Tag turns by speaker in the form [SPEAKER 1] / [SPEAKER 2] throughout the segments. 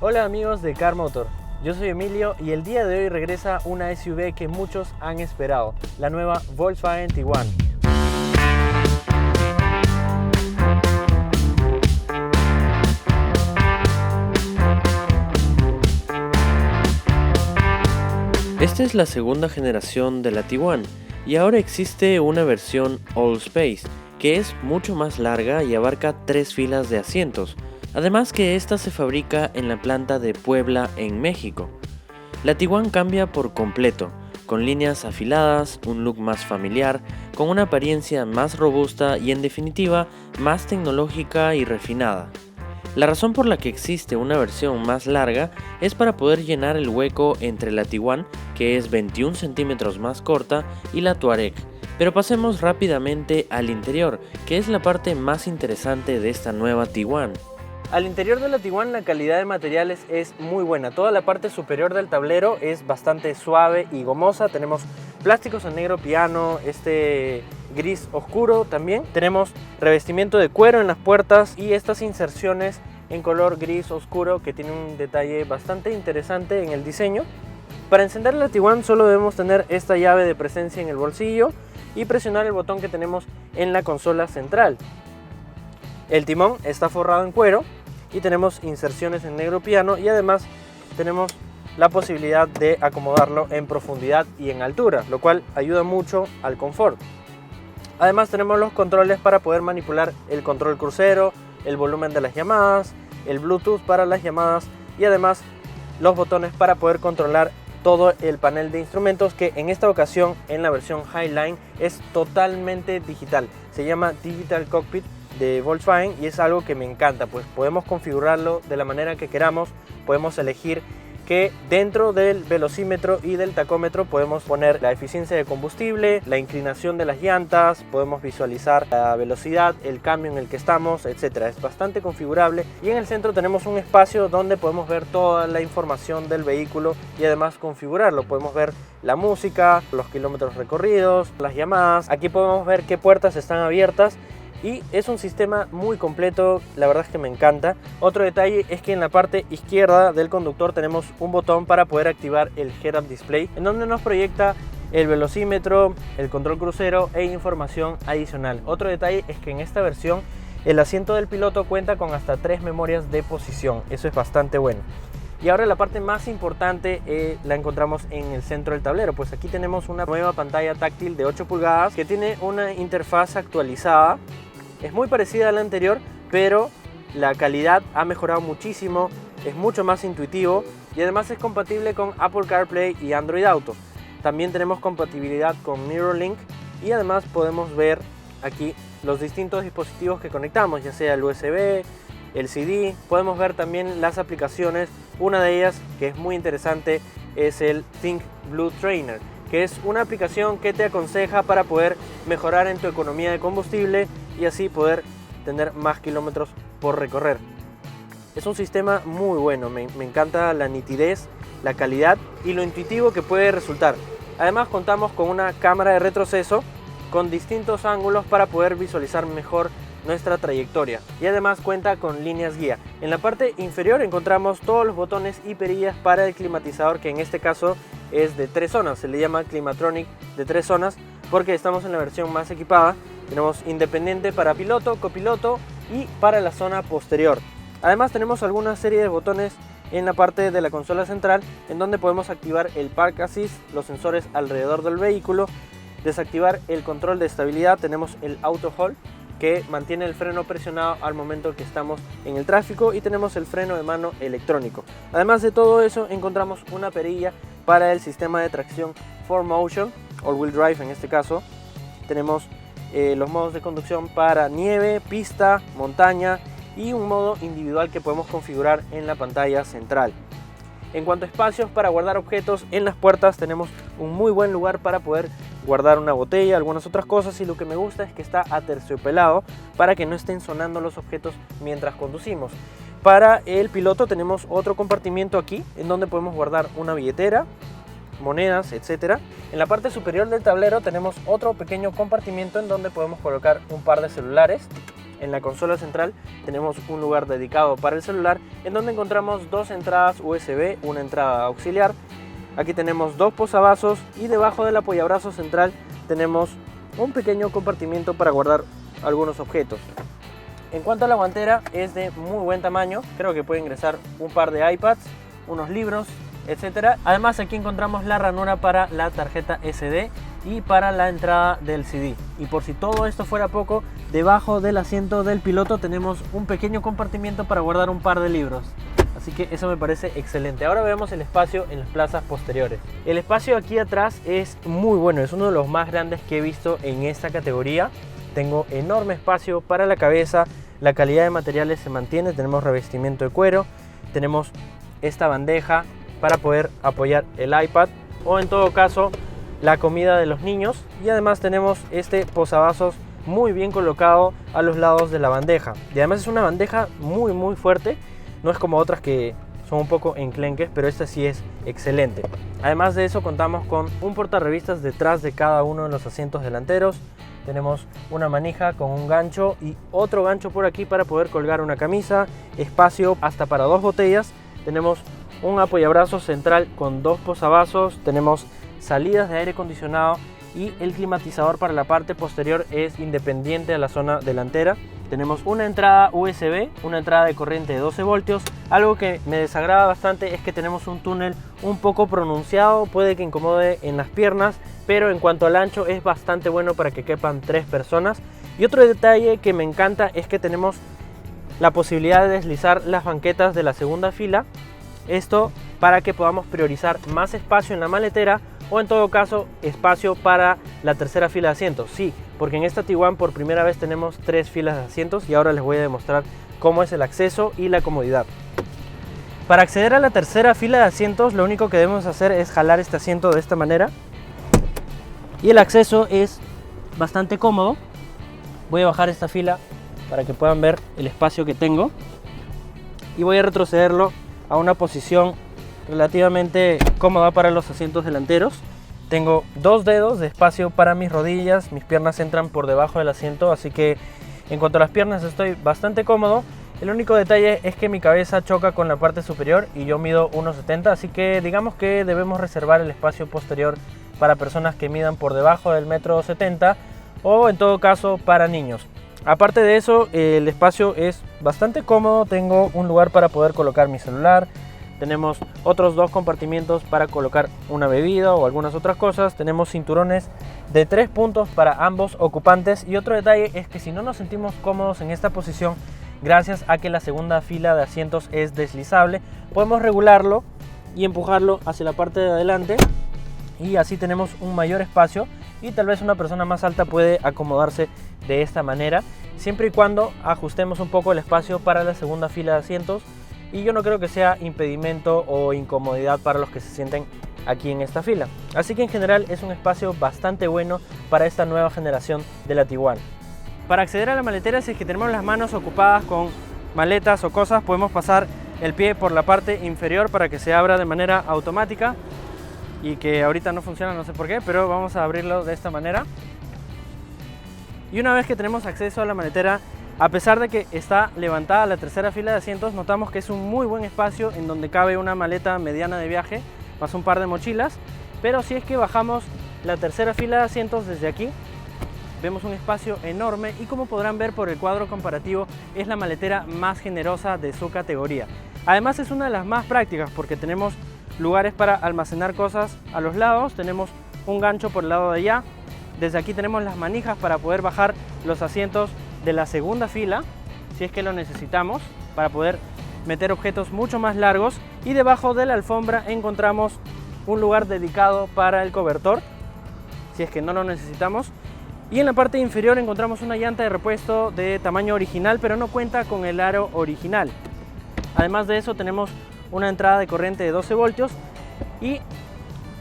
[SPEAKER 1] Hola amigos de Car Motor, yo soy Emilio y el día de hoy regresa una SUV que muchos han esperado, la nueva Volkswagen Tiguan. Esta es la segunda generación de la Tiguan y ahora existe una versión All Space que es mucho más larga y abarca 3 filas de asientos. Además que esta se fabrica en la planta de Puebla, en México. La Tiguan cambia por completo, con líneas afiladas, un look más familiar, con una apariencia más robusta y en definitiva más tecnológica y refinada. La razón por la que existe una versión más larga es para poder llenar el hueco entre la Tiguan, que es 21 centímetros más corta, y la Touareg. Pero pasemos rápidamente al interior, que es la parte más interesante de esta nueva Tiguan. Al interior de la Tiguan la calidad de materiales es muy buena. Toda la parte superior del tablero es bastante suave y gomosa. Tenemos plásticos en negro piano, gris oscuro también. Tenemos revestimiento de cuero en las puertas y estas inserciones en color gris oscuro que tiene un detalle bastante interesante en el diseño. Para encender la Tiguan solo debemos tener esta llave de presencia en el bolsillo y presionar el botón que tenemos en la consola central. El timón está forrado en cuero y tenemos inserciones en negro piano y además tenemos la posibilidad de acomodarlo en profundidad y en altura, lo cual ayuda mucho al confort. Además tenemos los controles para poder manipular el control crucero, el volumen de las llamadas, el Bluetooth para las llamadas y además los botones para poder controlar todo el panel de instrumentos, que en esta ocasión en la versión Highline es totalmente digital. Se llama Digital Cockpit de Volkswagen y es algo que me encanta, pues podemos configurarlo de la manera que queramos. Podemos elegir que dentro del velocímetro y del tacómetro podemos poner la eficiencia de combustible, la inclinación de las llantas, podemos visualizar la velocidad, el cambio en el que estamos, etc. Es bastante configurable y en el centro tenemos un espacio donde podemos ver toda la información del vehículo y además configurarlo. Podemos ver la música, los kilómetros recorridos, las llamadas. Aquí podemos ver qué puertas están abiertas. Y es un sistema muy completo, la verdad es que me encanta. Otro detalle es que en la parte izquierda del conductor tenemos un botón para poder activar el Head-Up Display, en donde nos proyecta el velocímetro, el control crucero e información adicional. Otro detalle es que en esta versión el asiento del piloto cuenta con hasta 3 memorias de posición, eso es bastante bueno. Y ahora la parte más importante la encontramos en el centro del tablero, pues aquí tenemos una nueva pantalla táctil de 8 pulgadas que tiene una interfaz actualizada. Es muy parecida a la anterior, pero la calidad ha mejorado muchísimo, es mucho más intuitivo y además es compatible con Apple CarPlay y Android Auto. También tenemos compatibilidad con MirrorLink y además podemos ver aquí los distintos dispositivos que conectamos, ya sea el USB, el CD. Podemos ver también las aplicaciones. Una de ellas, que es muy interesante, es el Think Blue Trainer, que es una aplicación que te aconseja para poder mejorar en tu economía de combustible y así poder tener más kilómetros por recorrer. Es un sistema muy bueno, me encanta la nitidez, la calidad y lo intuitivo que puede resultar. Además contamos con una cámara de retroceso con distintos ángulos para poder visualizar mejor nuestra trayectoria y además cuenta con líneas guía. En la parte inferior encontramos todos los botones y perillas para el climatizador, que en este caso es de 3 zonas, se le llama Climatronic de 3 zonas porque estamos en la versión más equipada. Tenemos independiente para piloto, copiloto y para la zona posterior. Además tenemos alguna serie de botones en la parte de la consola central en donde podemos activar el Park Assist, los sensores alrededor del vehículo, desactivar el control de estabilidad. Tenemos el Auto Hold, que mantiene el freno presionado al momento que estamos en el tráfico, y tenemos el freno de mano electrónico. Además de todo eso encontramos una perilla para el sistema de tracción 4Motion, All Wheel Drive en este caso. Tenemos los modos de conducción para nieve, pista, montaña y un modo individual que podemos configurar en la pantalla central. En cuanto a espacios para guardar objetos, en las puertas tenemos un muy buen lugar para poder guardar una botella, algunas otras cosas, y lo que me gusta es que está aterciopelado para que no estén sonando los objetos mientras conducimos. Para el piloto tenemos otro compartimiento aquí en donde podemos guardar una billetera, monedas, etc. En la parte superior del tablero tenemos otro pequeño compartimiento en donde podemos colocar un par de celulares en la consola central tenemos un lugar dedicado para el celular, en donde encontramos dos entradas USB, una entrada auxiliar. Aquí tenemos dos posavasos y debajo del apoyabrazos central tenemos un pequeño compartimiento para guardar algunos objetos. En cuanto a la guantera, es de muy buen tamaño, creo que puede ingresar un par de iPads, unos libros, etc. Además, aquí encontramos la ranura para la tarjeta SD y para la entrada del CD. Y por si todo esto fuera poco, debajo del asiento del piloto tenemos un pequeño compartimiento para guardar un par de libros. Así que eso me parece excelente. Ahora vemos el espacio en las plazas posteriores. El espacio aquí atrás es muy bueno, es uno de los más grandes que he visto en esta categoría. Tengo enorme espacio para la cabeza, la calidad de materiales se mantiene, tenemos revestimiento de cuero, tenemos esta bandeja para poder apoyar el iPad o en todo caso la comida de los niños, y además tenemos este posavasos muy bien colocado a los lados de la bandeja. Y además es una bandeja muy fuerte, no es como otras que son un poco enclenques, pero esta sí es excelente. Además de eso, contamos con un portarrevistas detrás de cada uno de los asientos delanteros. Tenemos una manija con un gancho y otro gancho por aquí para poder colgar una camisa, espacio hasta para dos botellas. Tenemos un apoyabrazos central con dos posavasos, tenemos salidas de aire acondicionado y el climatizador para la parte posterior es independiente a la zona delantera. Tenemos una entrada USB, una entrada de corriente de 12 voltios. Algo que me desagrada bastante es que tenemos un túnel un poco pronunciado, puede que incomode en las piernas, pero en cuanto al ancho es bastante bueno para que quepan 3 personas. Y otro detalle que me encanta es que tenemos la posibilidad de deslizar las banquetas de la segunda fila. Esto para que podamos priorizar más espacio en la maletera o en todo caso espacio para la tercera fila de asientos. Sí, porque en esta Tiguan por primera vez tenemos 3 filas de asientos y ahora les voy a demostrar cómo es el acceso y la comodidad. Para acceder a la tercera fila de asientos, lo único que debemos hacer es jalar este asiento de esta manera y el acceso es bastante cómodo. Voy a bajar esta fila para que puedan ver el espacio que tengo y voy a retrocederlo a una posición relativamente cómoda para los asientos delanteros. Tengo 2 dedos de espacio para mis rodillas, mis piernas entran por debajo del asiento, así que en cuanto a las piernas estoy bastante cómodo. El único detalle es que mi cabeza choca con la parte superior y yo mido 1,70, así que digamos que debemos reservar el espacio posterior para personas que midan por debajo del 1,70 m o en todo caso para niños. Aparte de eso, el espacio es bastante cómodo, tengo un lugar para poder colocar mi celular, tenemos otros 2 compartimientos para colocar una bebida o algunas otras cosas, tenemos cinturones de 3 puntos para ambos ocupantes y otro detalle es que si no nos sentimos cómodos en esta posición, gracias a que la segunda fila de asientos es deslizable, podemos regularlo y empujarlo hacia la parte de adelante y así tenemos un mayor espacio y tal vez una persona más alta puede acomodarse de esta manera, siempre y cuando ajustemos un poco el espacio para la segunda fila de asientos, y yo no creo que sea impedimento o incomodidad para los que se sienten aquí en esta fila. Así que en general es un espacio bastante bueno para esta nueva generación de la Tiguan. Para acceder a la maletera, si es que tenemos las manos ocupadas con maletas o cosas, podemos pasar el pie por la parte inferior para que se abra de manera automática y que ahorita no funciona, no sé por qué, pero vamos a abrirlo de esta manera. Y una vez que tenemos acceso a la maletera, a pesar de que está levantada la tercera fila de asientos, notamos que es un muy buen espacio en donde cabe una maleta mediana de viaje, más un par de mochilas. Pero si es que bajamos la tercera fila de asientos desde aquí, vemos un espacio enorme y como podrán ver por el cuadro comparativo, es la maletera más generosa de su categoría. Además es una de las más prácticas porque tenemos lugares para almacenar cosas a los lados, tenemos un gancho por el lado de allá, desde aquí tenemos las manijas para poder bajar los asientos de la segunda fila si es que lo necesitamos para poder meter objetos mucho más largos, y debajo de la alfombra encontramos un lugar dedicado para el cobertor si es que no lo necesitamos, y en la parte inferior encontramos una llanta de repuesto de tamaño original pero no cuenta con el aro original. Además de eso tenemos una entrada de corriente de 12 voltios y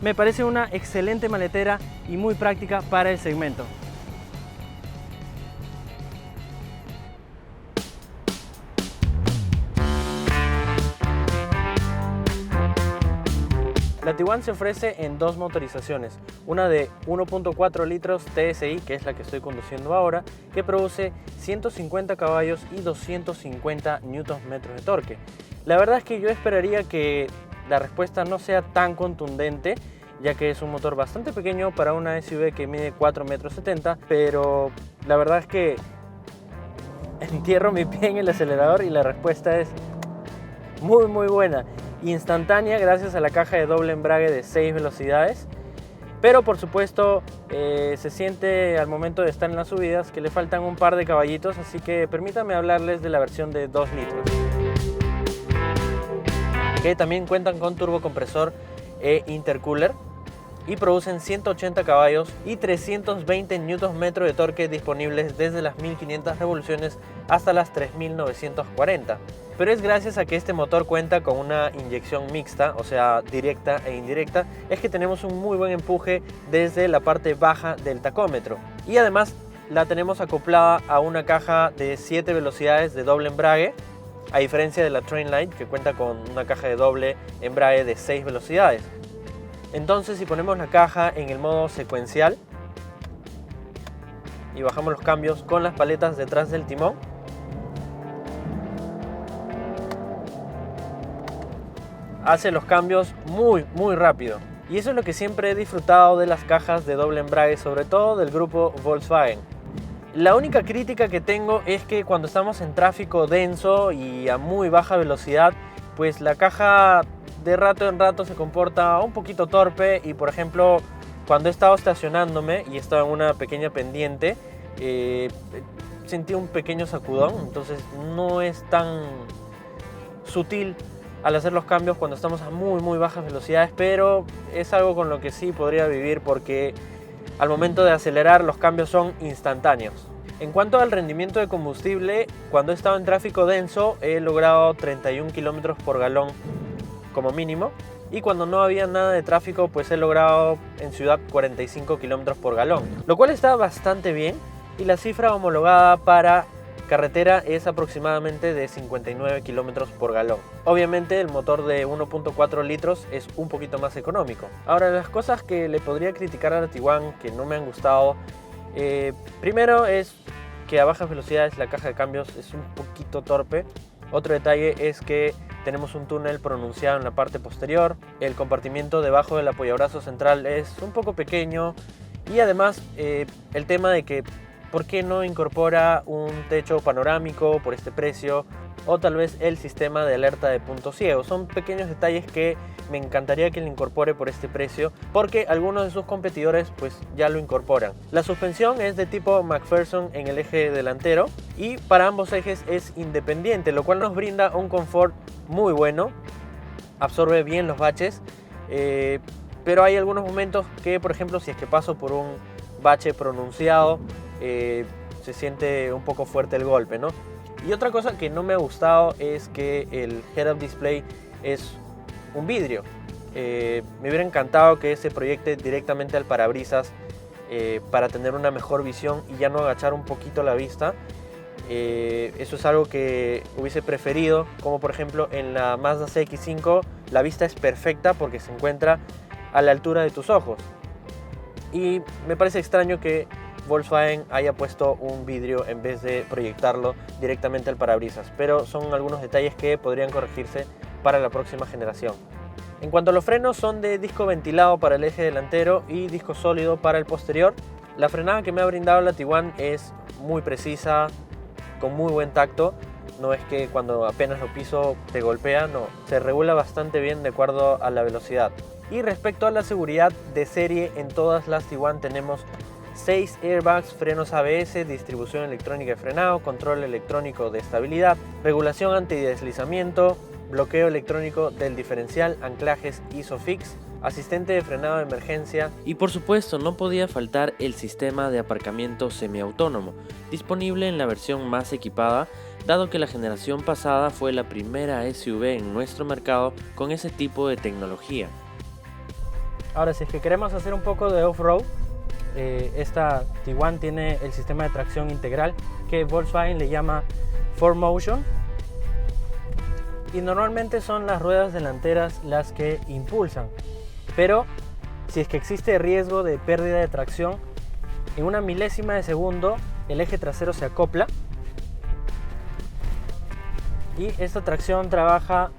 [SPEAKER 1] me parece una excelente maletera y muy práctica para el segmento. La Tiguan se ofrece en dos motorizaciones, una de 1.4 litros TSI, que es la que estoy conduciendo ahora, que produce 150 caballos y 250 Nm de torque. La verdad es que yo esperaría que la respuesta no sea tan contundente, ya que es un motor bastante pequeño para una SUV que mide 4,70 m, pero la verdad es que entierro mi pie en el acelerador y la respuesta es muy buena, instantánea gracias a la caja de doble embrague de 6 velocidades, pero por supuesto se siente al momento de estar en las subidas que le faltan un par de caballitos, así que permítanme hablarles de la versión de 2 litros, que también cuentan con turbocompresor e intercooler y producen 180 caballos y 320 Nm de torque disponibles desde las 1500 revoluciones hasta las 3940. Pero es gracias a que este motor cuenta con una inyección mixta, o sea, directa e indirecta, es que tenemos un muy buen empuje desde la parte baja del tacómetro. Y además la tenemos acoplada a una caja de 7 velocidades de doble embrague, a diferencia de la Trainline, que cuenta con una caja de doble embrague de 6 velocidades. Entonces, si ponemos la caja en el modo secuencial y bajamos los cambios con las paletas detrás del timón, hace los cambios muy rápido. Y eso es lo que siempre he disfrutado de las cajas de doble embrague, sobre todo del grupo Volkswagen. La única crítica que tengo es que cuando estamos en tráfico denso y a muy baja velocidad, pues la caja de rato en rato se comporta un poquito torpe y, por ejemplo, cuando he estado estacionándome y he estado en una pequeña pendiente, sentí un pequeño sacudón, entonces no es tan sutil al hacer los cambios cuando estamos a muy bajas velocidades, pero es algo con lo que sí podría vivir porque al momento de acelerar los cambios son instantáneos. En cuanto al rendimiento de combustible, cuando he estado en tráfico denso he logrado 31 km por galón como mínimo, y cuando no había nada de tráfico pues he logrado en ciudad 45 km por galón, lo cual está bastante bien, y la cifra homologada para carretera es aproximadamente de 59 km por galón. Obviamente el motor de 1.4 litros es un poquito más económico. Ahora, las cosas que le podría criticar a la Tiguan que no me han gustado, primero es que a bajas velocidades la caja de cambios es un poquito torpe. Otro detalle es que tenemos un túnel pronunciado en la parte posterior, el compartimiento debajo del apoyabrazo central es un poco pequeño, y además el tema de que ¿por qué no incorpora un techo panorámico por este precio? O tal vez el sistema de alerta de punto ciego. Son pequeños detalles que me encantaría que le incorpore por este precio, porque algunos de sus competidores pues ya lo incorporan. La suspensión es de tipo McPherson en el eje delantero y para ambos ejes es independiente, lo cual nos brinda un confort muy bueno, absorbe bien los baches, pero hay algunos momentos que, por ejemplo, si es que paso por un bache pronunciado, se siente un poco fuerte el golpe, ¿no? Y otra cosa que no me ha gustado es que el head-up display es un vidrio. Me hubiera encantado que se proyecte directamente al parabrisas para tener una mejor visión y ya no agachar un poquito la vista. Eso es algo que hubiese preferido, como por ejemplo en la Mazda CX-5 la vista es perfecta porque se encuentra a la altura de tus ojos. Y me parece extraño que Volkswagen haya puesto un vidrio en vez de proyectarlo directamente al parabrisas, pero son algunos detalles que podrían corregirse para la próxima generación. En cuanto a los frenos, son de disco ventilado para el eje delantero y disco sólido para el posterior. La frenada que me ha brindado la Tiguan es muy precisa, con muy buen tacto. No es que cuando apenas lo piso te golpea, no, se regula bastante bien de acuerdo a la velocidad. Y respecto a la seguridad de serie, en todas las Tiguan tenemos 6 airbags, frenos ABS, distribución electrónica de frenado, control electrónico de estabilidad, regulación antideslizamiento, bloqueo electrónico del diferencial, anclajes ISOFIX, asistente de frenado de emergencia y por supuesto no podía faltar el sistema de aparcamiento semiautónomo, disponible en la versión más equipada, dado que la generación pasada fue la primera SUV en nuestro mercado con ese tipo de tecnología. Ahora, si es que queremos hacer un poco de off-road, esta Tiguan tiene el sistema de tracción integral que Volkswagen le llama 4Motion, y normalmente son las ruedas delanteras las que impulsan.
[SPEAKER 2] pero si es que existe riesgo de pérdida de tracción, en una milésima de segundo el eje trasero se acopla y esta tracción trabaja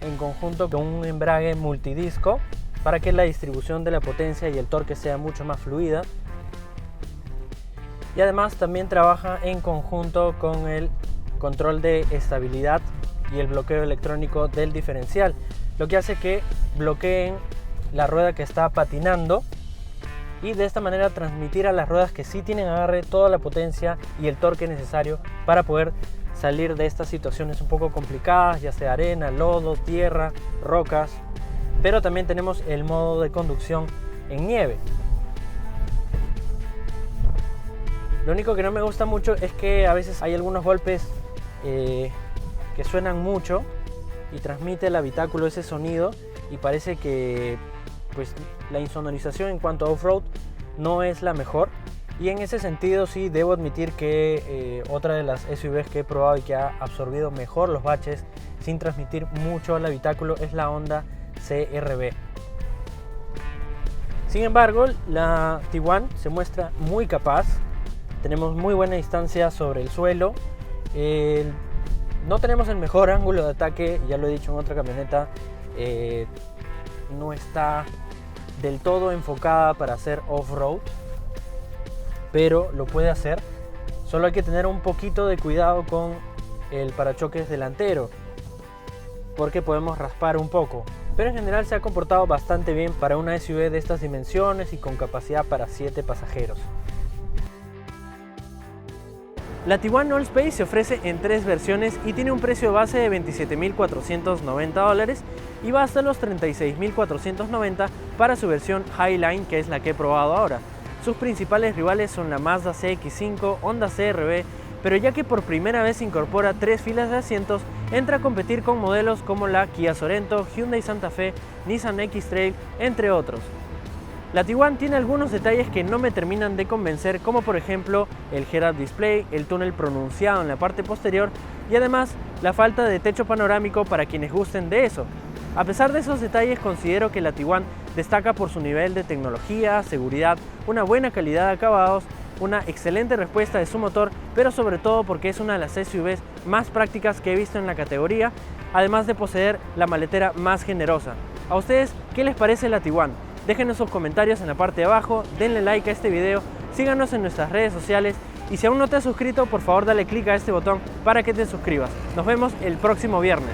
[SPEAKER 2] en conjunto con un embrague multidisco para que la distribución de la potencia y el torque sea mucho más fluida, y además también trabaja en conjunto con el control de estabilidad y el bloqueo electrónico del diferencial, lo que hace que bloqueen la rueda que está patinando y de esta manera transmitir a las ruedas que sí tienen agarre toda la potencia y el torque necesario para poder salir de estas situaciones un poco complicadas, ya sea arena, lodo, tierra, rocas. Pero también tenemos el modo de conducción en nieve. Lo único que no me gusta mucho es que a veces hay algunos golpes que suenan mucho y transmite el habitáculo ese sonido, y parece que pues la insonorización en cuanto a off-road no es la mejor. Y en ese sentido sí debo admitir que otra de las SUVs que he probado y que ha absorbido mejor los baches sin transmitir mucho al habitáculo es la Honda CR-V. Sin embargo, la Tiguan se muestra muy capaz. Tenemos muy buena distancia sobre el suelo. No tenemos el mejor ángulo de ataque, ya lo he dicho en otra camioneta. No está del todo enfocada para hacer off-road, pero lo puede hacer. Solo hay que tener un poquito de cuidado con el parachoques delantero, porque podemos raspar un poco. Pero en general se ha comportado bastante bien para una SUV de estas dimensiones y con capacidad para 7 pasajeros. La Tiguan Allspace se ofrece en 3 versiones y tiene un precio base de $27.490 y va hasta los $36.490 para su versión Highline, que es la que he probado ahora. Sus principales rivales son la Mazda CX-5, Honda CR-V, pero ya que por primera vez incorpora 3 filas de asientos, entra a competir con modelos como la Kia Sorento, Hyundai Santa Fe, Nissan X-Trail, entre otros. La Tiguan tiene algunos detalles que no me terminan de convencer, como por ejemplo el head-up display, el túnel pronunciado en la parte posterior y además la falta de techo panorámico para quienes gusten de eso. A pesar de esos detalles, considero que la Tiguan destaca por su nivel de tecnología, seguridad, una buena calidad de acabados, una excelente respuesta de su motor, pero sobre todo porque es una de las SUVs más prácticas que he visto en la categoría, además de poseer la maletera más generosa. ¿A ustedes qué les parece la Tiguan? Déjenos sus comentarios en la parte de abajo, denle like a este video, síganos en nuestras redes sociales y si aún no te has suscrito, por favor dale click a este botón para que te suscribas. Nos vemos el próximo viernes.